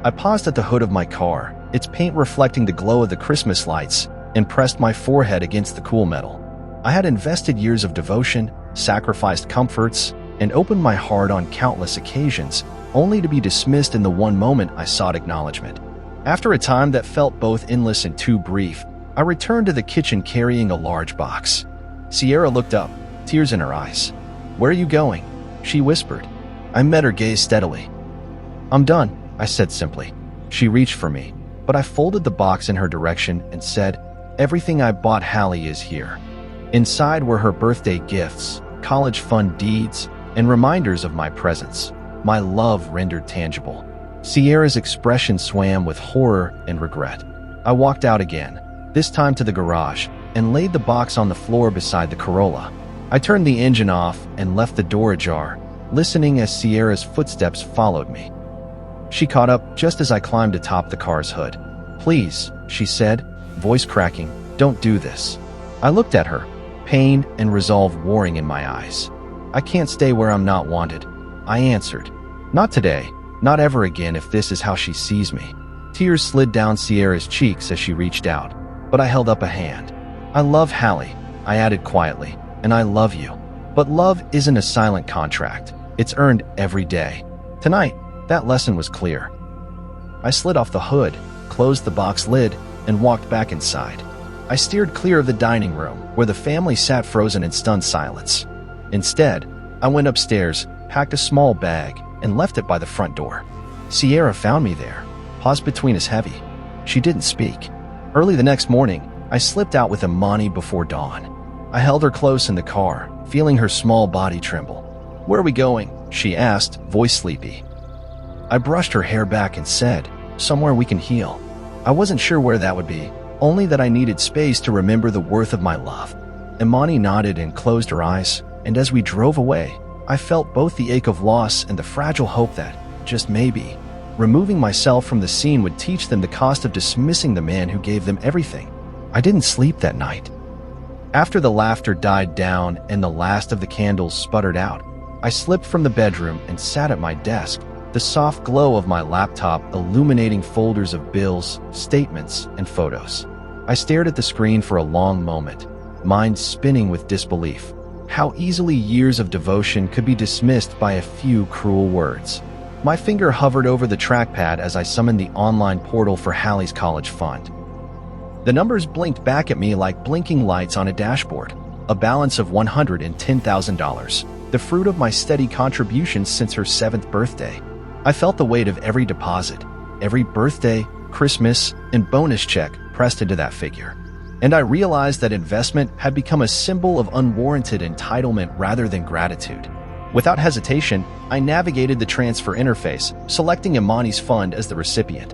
I paused at the hood of my car, its paint reflecting the glow of the Christmas lights, and pressed my forehead against the cool metal. I had invested years of devotion, sacrificed comforts, and opened my heart on countless occasions, only to be dismissed in the one moment I sought acknowledgement. After a time that felt both endless and too brief, I returned to the kitchen carrying a large box. Sierra looked up, tears in her eyes. "Where are you going?" she whispered. I met her gaze steadily. "I'm done," I said simply. She reached for me, but I folded the box in her direction and said, "Everything I bought Hallie is here." Inside were her birthday gifts, college fund deeds, and reminders of my presence, my love rendered tangible. Sierra's expression swam with horror and regret. I walked out again, this time to the garage, and laid the box on the floor beside the Corolla. I turned the engine off and left the door ajar, listening as Sierra's footsteps followed me. She caught up just as I climbed atop the car's hood. "Please," she said, voice cracking, "don't do this." I looked at her, pain and resolve warring in my eyes. "I can't stay where I'm not wanted," I answered. "Not today, not ever again if this is how she sees me." Tears slid down Sierra's cheeks as she reached out, but I held up a hand. "I love Hallie," I added quietly, "and I love you. But love isn't a silent contract. It's earned every day." Tonight, that lesson was clear. I slid off the hood, closed the box lid, and walked back inside. I steered clear of the dining room, where the family sat frozen in stunned silence. Instead, I went upstairs, packed a small bag, and left it by the front door. Sierra found me there, paused between us heavy. She didn't speak. Early the next morning, I slipped out with Imani before dawn. I held her close in the car, feeling her small body tremble. "Where are we going?" she asked, voice sleepy. I brushed her hair back and said, "Somewhere we can heal." I wasn't sure where that would be, only that I needed space to remember the worth of my love. Imani nodded and closed her eyes, and as we drove away, I felt both the ache of loss and the fragile hope that, just maybe, removing myself from the scene would teach them the cost of dismissing the man who gave them everything. I didn't sleep that night. After the laughter died down and the last of the candles sputtered out, I slipped from the bedroom and sat at my desk, the soft glow of my laptop illuminating folders of bills, statements, and photos. I stared at the screen for a long moment, mind spinning with disbelief. How easily years of devotion could be dismissed by a few cruel words. My finger hovered over the trackpad as I summoned the online portal for Hallie's college fund. The numbers blinked back at me like blinking lights on a dashboard. A balance of $110,000, the fruit of my steady contributions since her 7th birthday. I felt the weight of every deposit, every birthday, Christmas, and bonus check pressed into that figure. And I realized that investment had become a symbol of unwarranted entitlement rather than gratitude. Without hesitation, I navigated the transfer interface, selecting Imani's fund as the recipient.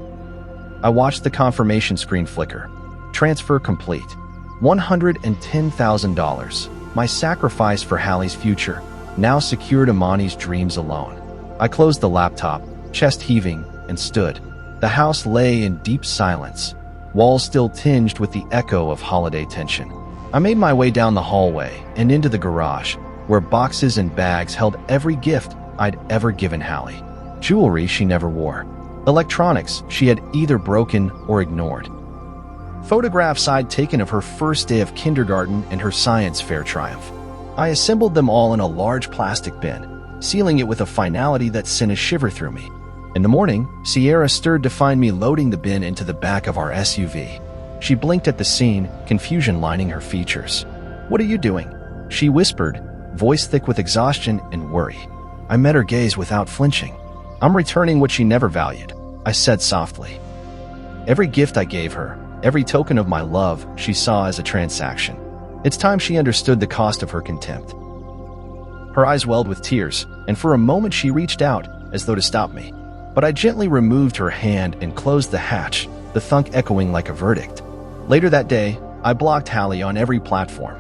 I watched the confirmation screen flicker. Transfer complete. $110,000. My sacrifice for Hallie's future now secured Imani's dreams alone. I closed the laptop, chest heaving, and stood. The house lay in deep silence, walls still tinged with the echo of holiday tension. I made my way down the hallway and into the garage, where boxes and bags held every gift I'd ever given Hallie. Jewelry she never wore. Electronics she had either broken or ignored. Photographs I'd taken of her first day of kindergarten and her science fair triumph. I assembled them all in a large plastic bin, sealing it with a finality that sent a shiver through me. In the morning, Sierra stirred to find me loading the bin into the back of our SUV. She blinked at the scene, confusion lining her features. "What are you doing?" she whispered, voice thick with exhaustion and worry. I met her gaze without flinching. "I'm returning what she never valued," I said softly. Every gift I gave her, every token of my love, she saw as a transaction. It's time she understood the cost of her contempt. Her eyes welled with tears, and for a moment she reached out, as though to stop me. But I gently removed her hand and closed the hatch, the thunk echoing like a verdict. Later that day, I blocked Hallie on every platform.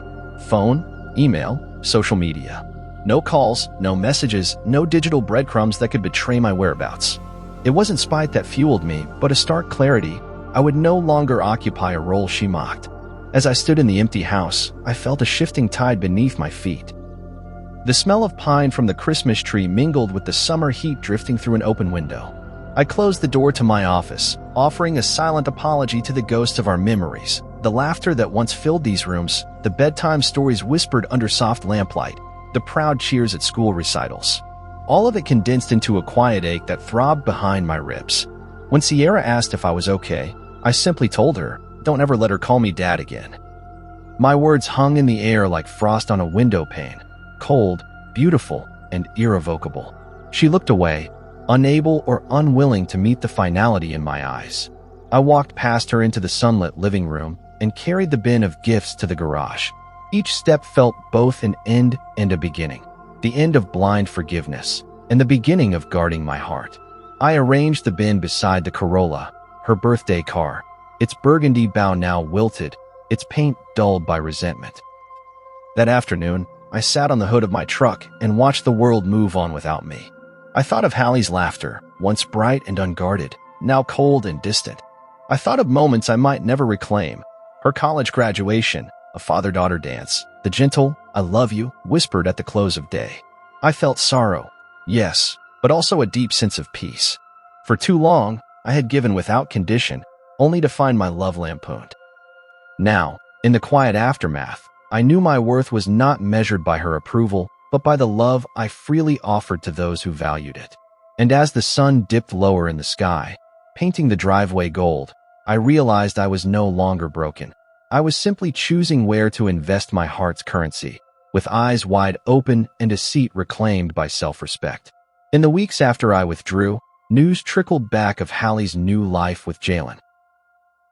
Phone, email, social media. No calls, no messages, no digital breadcrumbs that could betray my whereabouts. It wasn't spite that fueled me, but a stark clarity. I would no longer occupy a role she mocked. As I stood in the empty house, I felt a shifting tide beneath my feet. The smell of pine from the Christmas tree mingled with the summer heat drifting through an open window. I closed the door to my office, offering a silent apology to the ghosts of our memories, the laughter that once filled these rooms, the bedtime stories whispered under soft lamplight, the proud cheers at school recitals. All of it condensed into a quiet ache that throbbed behind my ribs. When Sierra asked if I was okay, I simply told her, "Don't ever let her call me Dad again." My words hung in the air like frost on a window pane, cold, beautiful, and irrevocable. She looked away, unable or unwilling to meet the finality in my eyes. I walked past her into the sunlit living room and carried the bin of gifts to the garage. Each step felt both an end and a beginning, the end of blind forgiveness and the beginning of guarding my heart. I arranged the bin beside the Corolla, her birthday car, its burgundy bow now wilted, its paint dulled by resentment. That afternoon, I sat on the hood of my truck and watched the world move on without me. I thought of Hallie's laughter, once bright and unguarded, now cold and distant. I thought of moments I might never reclaim, her college graduation, a father-daughter dance, the gentle, "I love you," whispered at the close of day. I felt sorrow, yes, but also a deep sense of peace. For too long, I had given without condition, only to find my love lampooned. Now, in the quiet aftermath, I knew my worth was not measured by her approval, but by the love I freely offered to those who valued it. And as the sun dipped lower in the sky, painting the driveway gold, I realized I was no longer broken. I was simply choosing where to invest my heart's currency, with eyes wide open and a seat reclaimed by self-respect. In the weeks after I withdrew, news trickled back of Hallie's new life with Jalen.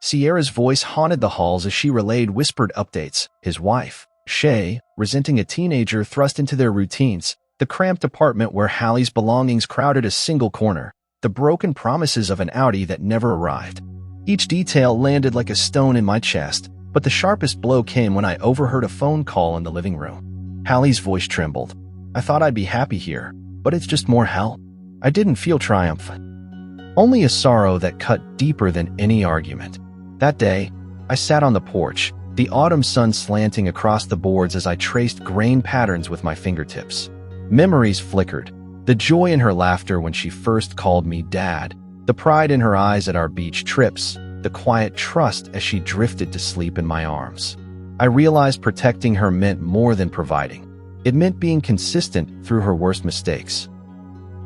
Sierra's voice haunted the halls as she relayed whispered updates. His wife, Shay, resenting a teenager thrust into their routines, the cramped apartment where Hallie's belongings crowded a single corner, the broken promises of an Audi that never arrived. Each detail landed like a stone in my chest, but the sharpest blow came when I overheard a phone call in the living room. Hallie's voice trembled. "I thought I'd be happy here, but it's just more hell." I didn't feel triumphant, only a sorrow that cut deeper than any argument. That day, I sat on the porch, the autumn sun slanting across the boards as I traced grain patterns with my fingertips. Memories flickered, the joy in her laughter when she first called me Dad, the pride in her eyes at our beach trips, the quiet trust as she drifted to sleep in my arms. I realized protecting her meant more than providing. It meant being consistent through her worst mistakes.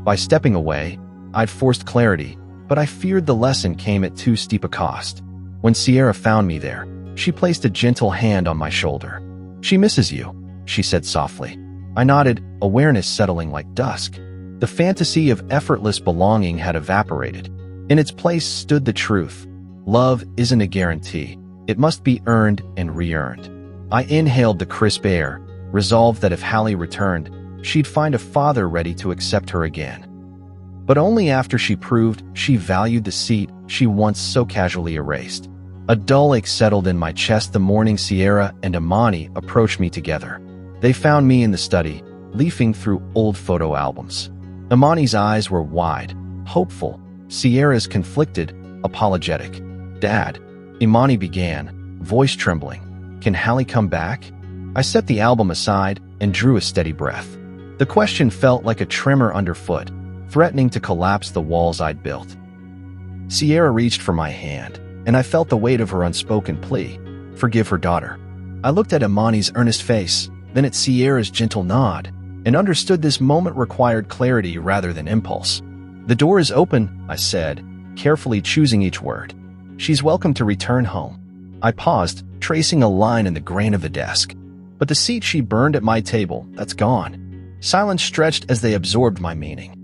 By stepping away, I'd forced clarity, but I feared the lesson came at too steep a cost. When Sierra found me there, she placed a gentle hand on my shoulder. "She misses you," she said softly. I nodded, awareness settling like dusk. The fantasy of effortless belonging had evaporated. In its place stood the truth. Love isn't a guarantee. It must be earned and re-earned. I inhaled the crisp air, resolved that if Hallie returned, she'd find a father ready to accept her again. But only after she proved she valued the seat she once so casually erased. A dull ache settled in my chest the morning Sierra and Imani approached me together. They found me in the study, leafing through old photo albums. Imani's eyes were wide, hopeful. Sierra's conflicted, apologetic. "Dad," Imani began, voice trembling. "Can Hallie come back?" I set the album aside and drew a steady breath. The question felt like a tremor underfoot, threatening to collapse the walls I'd built. Sierra reached for my hand, and I felt the weight of her unspoken plea. Forgive her daughter. I looked at Imani's earnest face, then at Sierra's gentle nod, and understood this moment required clarity rather than impulse. "The door is open," I said, carefully choosing each word. "She's welcome to return home." I paused, tracing a line in the grain of the desk. But the seat she burned at my table, that's gone. Silence stretched as they absorbed my meaning.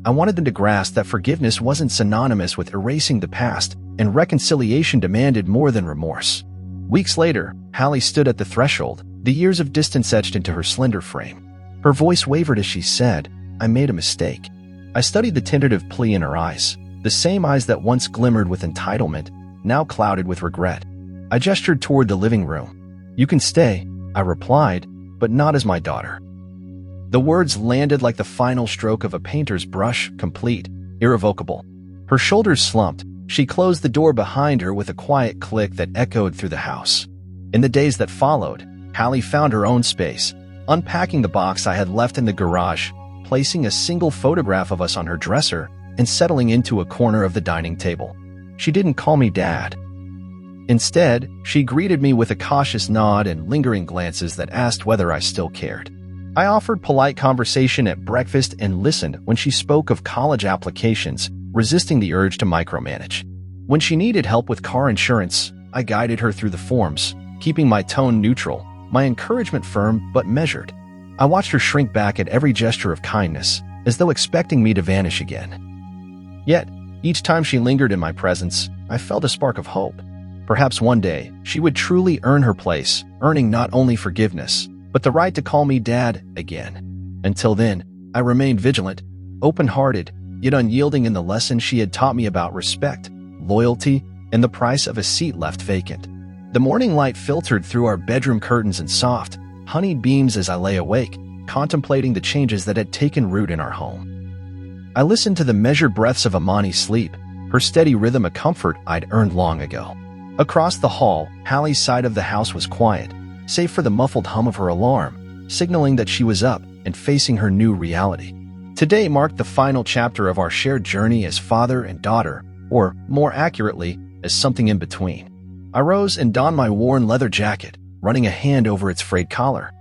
I wanted them to grasp that forgiveness wasn't synonymous with erasing the past, and reconciliation demanded more than remorse. Weeks later, Hallie stood at the threshold, the years of distance etched into her slender frame. Her voice wavered as she said, "I made a mistake." I studied the tentative plea in her eyes, the same eyes that once glimmered with entitlement, now clouded with regret. I gestured toward the living room. "You can stay," I replied, "but not as my daughter." The words landed like the final stroke of a painter's brush, complete, irrevocable. Her shoulders slumped. She closed the door behind her with a quiet click that echoed through the house. In the days that followed, Hallie found her own space, unpacking the box I had left in the garage, placing a single photograph of us on her dresser, and settling into a corner of the dining table. She didn't call me Dad. Instead, she greeted me with a cautious nod and lingering glances that asked whether I still cared. I offered polite conversation at breakfast and listened when she spoke of college applications, resisting the urge to micromanage. When she needed help with car insurance, I guided her through the forms, keeping my tone neutral, my encouragement firm but measured. I watched her shrink back at every gesture of kindness, as though expecting me to vanish again. Yet, each time she lingered in my presence, I felt a spark of hope. Perhaps one day, she would truly earn her place, earning not only forgiveness, but the right to call me Dad again. Until then, I remained vigilant, open-hearted, yet unyielding in the lessons she had taught me about respect, loyalty, and the price of a seat left vacant. The morning light filtered through our bedroom curtains in soft, honeyed beams as I lay awake, contemplating the changes that had taken root in our home. I listened to the measured breaths of Amani's sleep, her steady rhythm a comfort I'd earned long ago. Across the hall, Hallie's side of the house was quiet, save for the muffled hum of her alarm, signaling that she was up and facing her new reality. Today marked the final chapter of our shared journey as father and daughter, or, more accurately, as something in between. I rose and donned my worn leather jacket, running a hand over its frayed collar.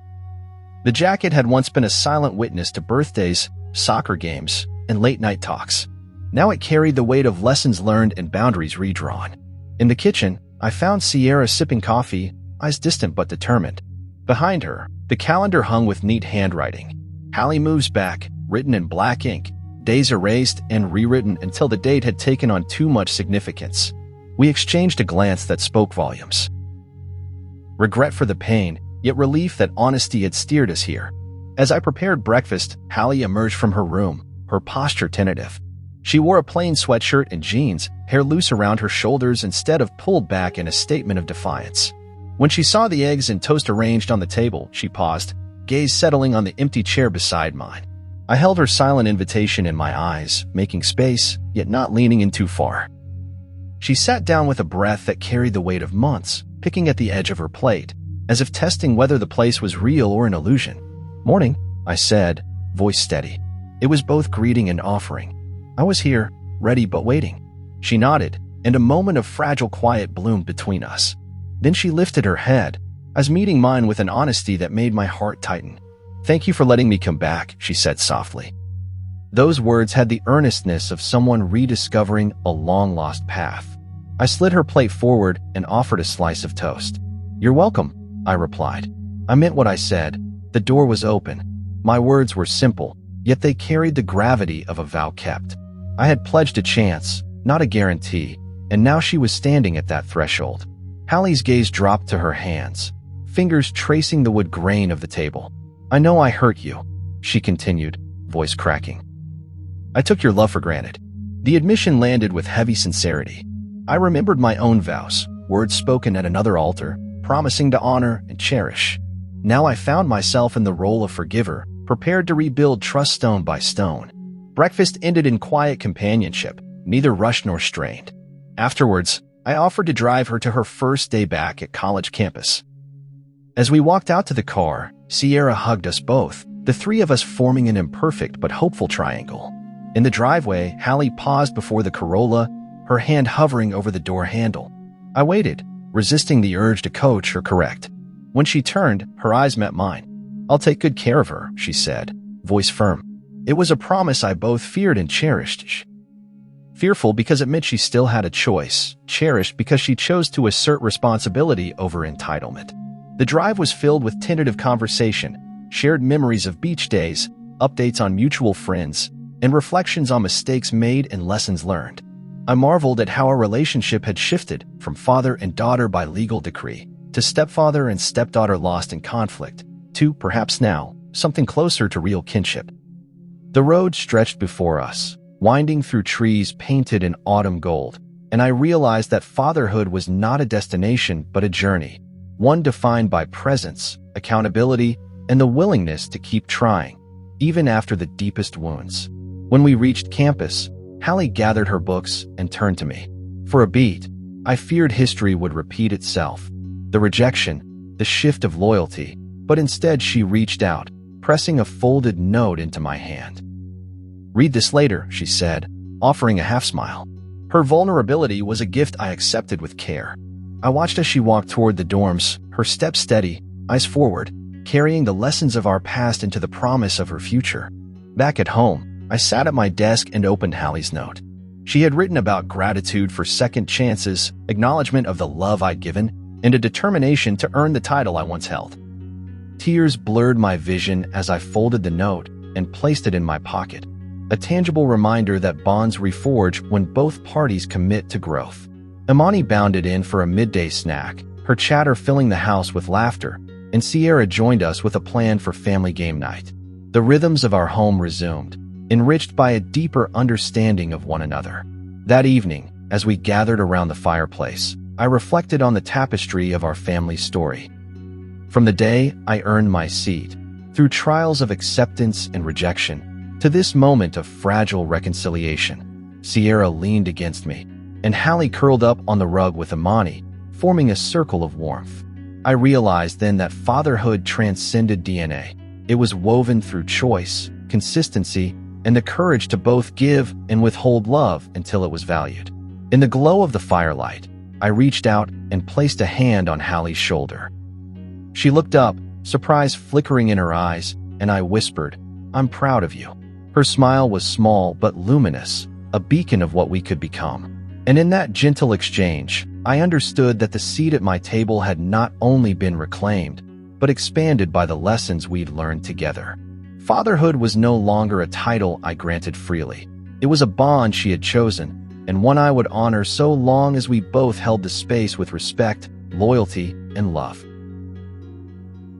The jacket had once been a silent witness to birthdays, soccer games, and late-night talks. Now it carried the weight of lessons learned and boundaries redrawn. In the kitchen, I found Sierra sipping coffee, eyes distant but determined. Behind her, the calendar hung with neat handwriting. Hallie moves back, written in black ink, days erased and rewritten until the date had taken on too much significance. We exchanged a glance that spoke volumes. Regret for the pain, yet relief that honesty had steered us here. As I prepared breakfast, Hallie emerged from her room, her posture tentative. She wore a plain sweatshirt and jeans, hair loose around her shoulders instead of pulled back in a statement of defiance. When she saw the eggs and toast arranged on the table, she paused, gaze settling on the empty chair beside mine. I held her silent invitation in my eyes, making space, yet not leaning in too far. She sat down with a breath that carried the weight of months, picking at the edge of her plate, as if testing whether the place was real or an illusion. "Morning," I said, voice steady. It was both greeting and offering. I was here, ready but waiting. She nodded, and a moment of fragile quiet bloomed between us. Then she lifted her head, as meeting mine with an honesty that made my heart tighten. "Thank you for letting me come back," she said softly. Those words had the earnestness of someone rediscovering a long-lost path. I slid her plate forward and offered a slice of toast. "You're welcome," I replied. I meant what I said. The door was open. My words were simple, yet they carried the gravity of a vow kept. I had pledged a chance, not a guarantee, and now she was standing at that threshold. Hallie's gaze dropped to her hands, fingers tracing the wood grain of the table. "I know I hurt you," she continued, voice cracking. "I took your love for granted." The admission landed with heavy sincerity. I remembered my own vows, words spoken at another altar, promising to honor and cherish. Now I found myself in the role of forgiver, prepared to rebuild trust stone by stone. Breakfast ended in quiet companionship, neither rushed nor strained. Afterwards, I offered to drive her to her first day back at college campus. As we walked out to the car, Sierra hugged us both, the three of us forming an imperfect but hopeful triangle. In the driveway, Hallie paused before the Corolla, her hand hovering over the door handle. I waited, resisting the urge to coach or correct. When she turned, her eyes met mine. "I'll take good care of her," she said, voice firm. It was a promise I both feared and cherished. Fearful because it meant she still had a choice, cherished because she chose to assert responsibility over entitlement. The drive was filled with tentative conversation, shared memories of beach days, updates on mutual friends, and reflections on mistakes made and lessons learned. I marveled at how our relationship had shifted from father and daughter by legal decree to stepfather and stepdaughter lost in conflict, to, perhaps now, something closer to real kinship. The road stretched before us, winding through trees painted in autumn gold, and I realized that fatherhood was not a destination but a journey, one defined by presence, accountability, and the willingness to keep trying, even after the deepest wounds. When we reached campus, Hallie gathered her books and turned to me. For a beat, I feared history would repeat itself. the rejection, the shift of loyalty, but instead she reached out, pressing a folded note into my hand. "Read this later," she said, offering a half-smile. Her vulnerability was a gift I accepted with care. I watched as she walked toward the dorms, her steps steady, eyes forward, carrying the lessons of our past into the promise of her future. Back at home, I sat at my desk and opened Hallie's note. She had written about gratitude for second chances, acknowledgement of the love I'd given, and a determination to earn the title I once held. Tears blurred my vision as I folded the note and placed it in my pocket, a tangible reminder that bonds reforge when both parties commit to growth. Imani bounded in for a midday snack, her chatter filling the house with laughter, and Sierra joined us with a plan for family game night. The rhythms of our home resumed, enriched by a deeper understanding of one another. That evening, as we gathered around the fireplace, I reflected on the tapestry of our family story. From the day I earned my seat, through trials of acceptance and rejection, to this moment of fragile reconciliation, Sierra leaned against me, and Hallie curled up on the rug with Imani, forming a circle of warmth. I realized then that fatherhood transcended DNA. It was woven through choice, consistency, and the courage to both give and withhold love until it was valued. In the glow of the firelight, I reached out and placed a hand on Hallie's shoulder. She looked up, surprise flickering in her eyes, and I whispered, "I'm proud of you." Her smile was small but luminous, a beacon of what we could become. And in that gentle exchange, I understood that the seat at my table had not only been reclaimed, but expanded by the lessons we'd learned together. Fatherhood was no longer a title I granted freely. It was a bond she had chosen, and one I would honor so long as we both held the space with respect, loyalty, and love.